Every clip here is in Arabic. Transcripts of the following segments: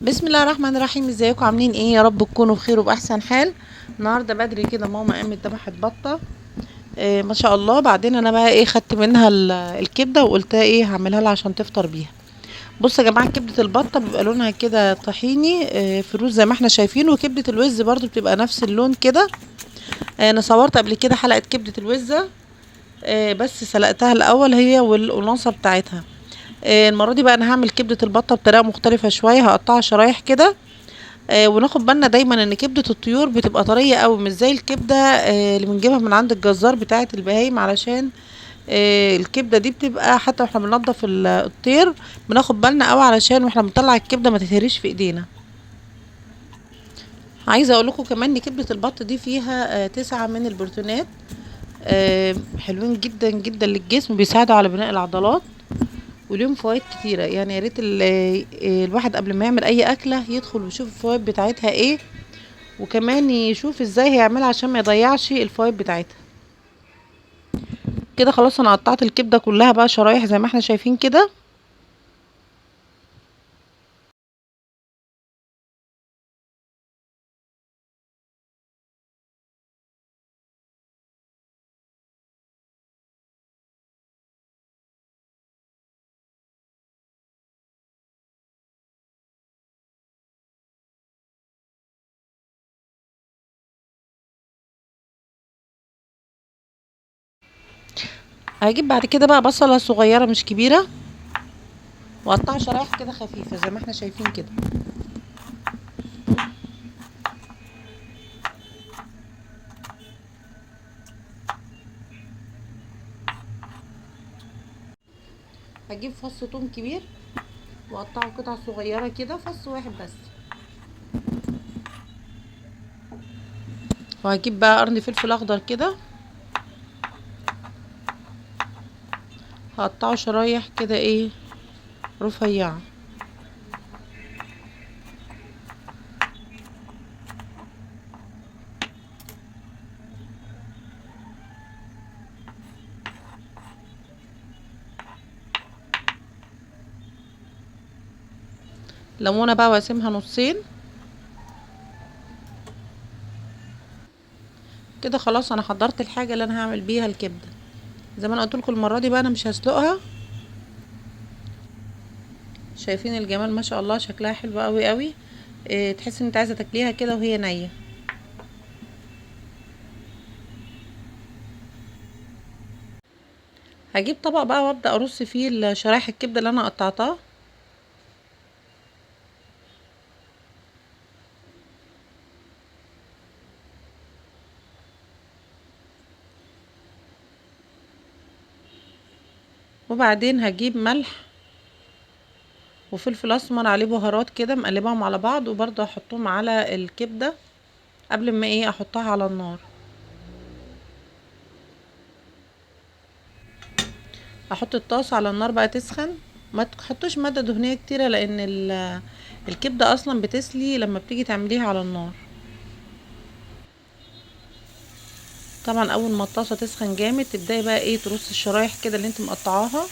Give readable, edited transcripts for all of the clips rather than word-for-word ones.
بسم الله الرحمن الرحيم. ازيكم عاملين ايه؟ يا رب تكونوا بخير وباحسن حال. النهارده بدري كده ماما قامت ذبحت بطه. ما شاء الله. بعدين انا بقى ايه خدت منها الكبده وقلتها ايه هعملها لها عشان تفطر بيها. بصوا يا جماعه، كبده البطه بيبقى لونها كده طحيني فروز زي ما احنا شايفين، وكبده الوز برضو بتبقى نفس اللون كده. انا صورت قبل كده حلقه كبده الوزه، بس سلقتها الاول هي والقناصه بتاعتها. المره دي بقى انا هعمل كبده البطه بطريقه مختلفه شويه، هقطعها شرايح كده. وناخد بالنا دايما ان كبده الطيور بتبقى طريه قوي، مش زي الكبده اللي بنجيبها من عند الجزار بتاعه البهايم، علشان الكبده دي بتبقى حتى واحنا بننضف الطير بناخد بالنا قوي علشان واحنا بنطلع الكبده ما تتهريش في ايدينا. عايزه اقول لكم كمان ان كبده البط دي فيها 9 من البروتينات، حلوين جدا جدا للجسم، بيساعدوا على بناء العضلات وليهم فوائد كتيره. يعني يا ريت الواحد قبل ما يعمل اي اكله يدخل ويشوف الفوائد بتاعتها ايه، وكمان يشوف ازاي هيعملها عشان ما يضيعش الفوائد بتاعتها. كده خلاص انا قطعت الكبده كلها بقى شرايح زي ما احنا شايفين كده. هجيب بعد كده بقى بصله صغيره مش كبيره، واقطعها شرايح كده خفيفه زي ما احنا شايفين كده. هجيب فص ثوم كبير واقطعه قطع صغيره كده، فص واحد بس. وهجيب بقى قرن فلفل اخضر كده، هقطعه شرايح كده ايه رفيعه. ليمونه بقى واقسمها نصين. كده خلاص انا حضرت الحاجه اللي انا هعمل بيها الكبده. زي ما انا قلت لكم المره دي بقى انا مش هسلقها. شايفين الجمال ما شاء الله، شكلها حلو قوي قوي. تحس ان انت عايزه تاكليها كده وهي نيه. هجيب طبق بقى وابدا ارص فيه شرايح الكبده اللي انا قطعتها. وبعدين هجيب ملح وفلفل اسمر عليه بهارات كده مقلبهم على بعض، وبرضه هحطهم على الكبده قبل ما ايه احطها على النار. احط الطاسه على النار بقى تسخن. ما تحطوش ماده دهنيه كتيره لان الكبده اصلا بتسلي لما بتيجي تعمليها على النار. طبعا اول ما الطاسه تسخن جامد تبداي بقى ايه ترصي الشرايح كده اللي انت مقطعاها.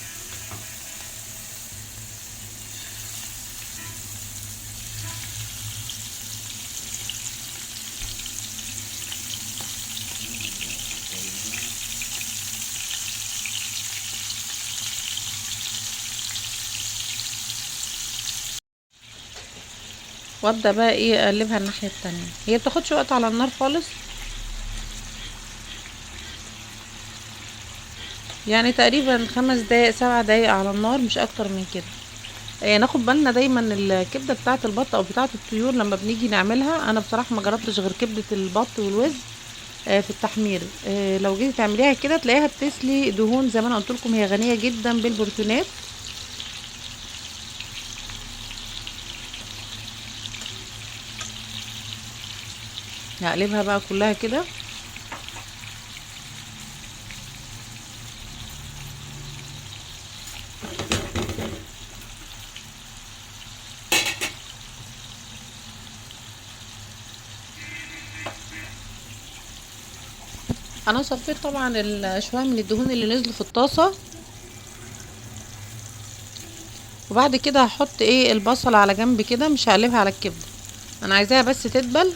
وابدا بقى ايه اقلبها الناحيه التانية. هي بتاخدش وقت على النار خالص، يعني تقريبا 5 دقايق 7 دقايق على النار، مش اكتر من كده. ناخد بالنا دايما الكبده بتاعه البط او بتاعه الطيور لما بنيجي نعملها. انا بصراحه ما جربتش غير كبده البط والوز في التحمير. لو جيتي تعمليها كده تلاقيها بتسلي دهون زي ما انا قلت لكم، هي غنيه جدا بالبروتينات. هقلبها بقى كلها كده. انا صفيت طبعا شويه من الدهون اللي نزلوا في الطاسه. وبعد كده هحط ايه البصل على جنب كده، مش هقلبها على الكبده، انا عايزاها بس تدبل.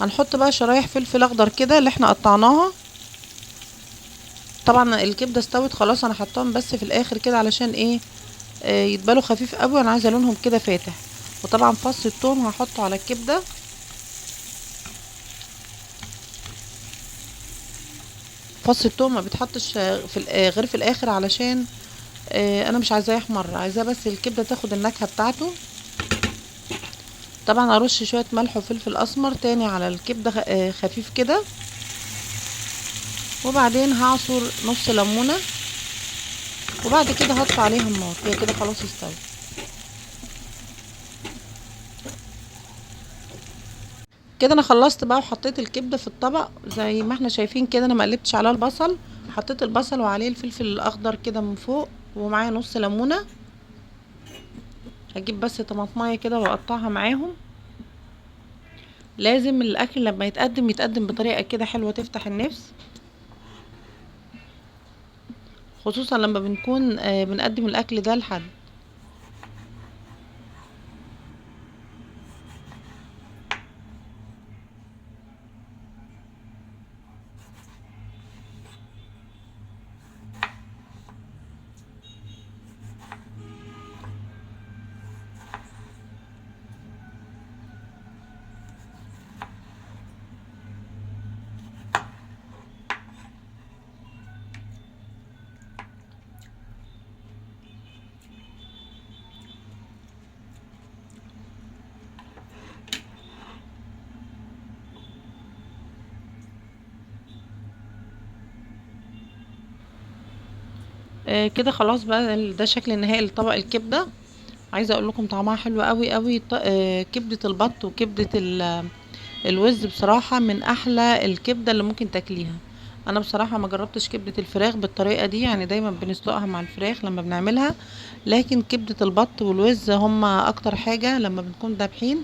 هنحط بقى شرايح فلفل اخضر كده اللي احنا قطعناها. طبعا الكبده استوت خلاص، انا حطاهم بس في الاخر كده علشان ايه يتبالوا خفيف قوي، انا عايزه لونهم كده فاتح. وطبعا فص الثوم هحطه على الكبده. فص الثوم ما بيتحطش غير في الاخر، علشان انا مش عايزاه يحمر، عايزاه بس الكبده تاخد النكهه بتاعته. طبعا ارش شويه ملح وفلفل اسمر تاني على الكبده خفيف كده. وبعدين هعصر نص ليمونه، وبعد كده هطفي عليها النار، هي كده خلاص استوت. كده انا خلصت بقى وحطيت الكبده في الطبق زي ما احنا شايفين كده، انا ما قلبتش عليها البصل، حطيت البصل وعليه الفلفل الاخضر كده من فوق، ومعايا نص ليمونه. هجيب بس طماطمايه كده واقطعها معاهم. لازم الاكل لما يتقدم بطريقه كده حلوه تفتح النفس، خصوصا لما بنكون بنقدم الاكل ده لحد. كده خلاص بقى، ده شكل النهائي لطبق الكبده. عايزه اقول لكم طعمها حلو قوي قوي. كبده البط وكبده الوز بصراحه من احلى الكبده اللي ممكن تاكليها. انا بصراحه ما جربتش كبده الفراخ بالطريقه دي، يعني دايما بنسلقها مع الفراخ لما بنعملها، لكن كبده البط والوز هما اكتر حاجه لما بنكون ذابحين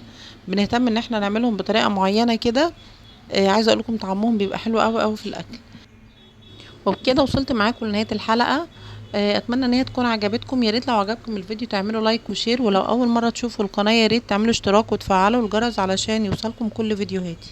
بنهتم ان احنا نعملهم بطريقه معينه كده. عايزه اقول لكم طعمهم بيبقى حلو قوي قوي في الاكل. وبكده وصلت معاكم لنهاية الحلقة. اتمنى ان هي تكون عجبتكم. يا ريت لو عجبكم الفيديو تعملوا لايك وشير، ولو اول مرة تشوفوا القناة يا ريت تعملوا اشتراك وتفعلوا الجرس علشان يوصلكم كل فيديوهاتي.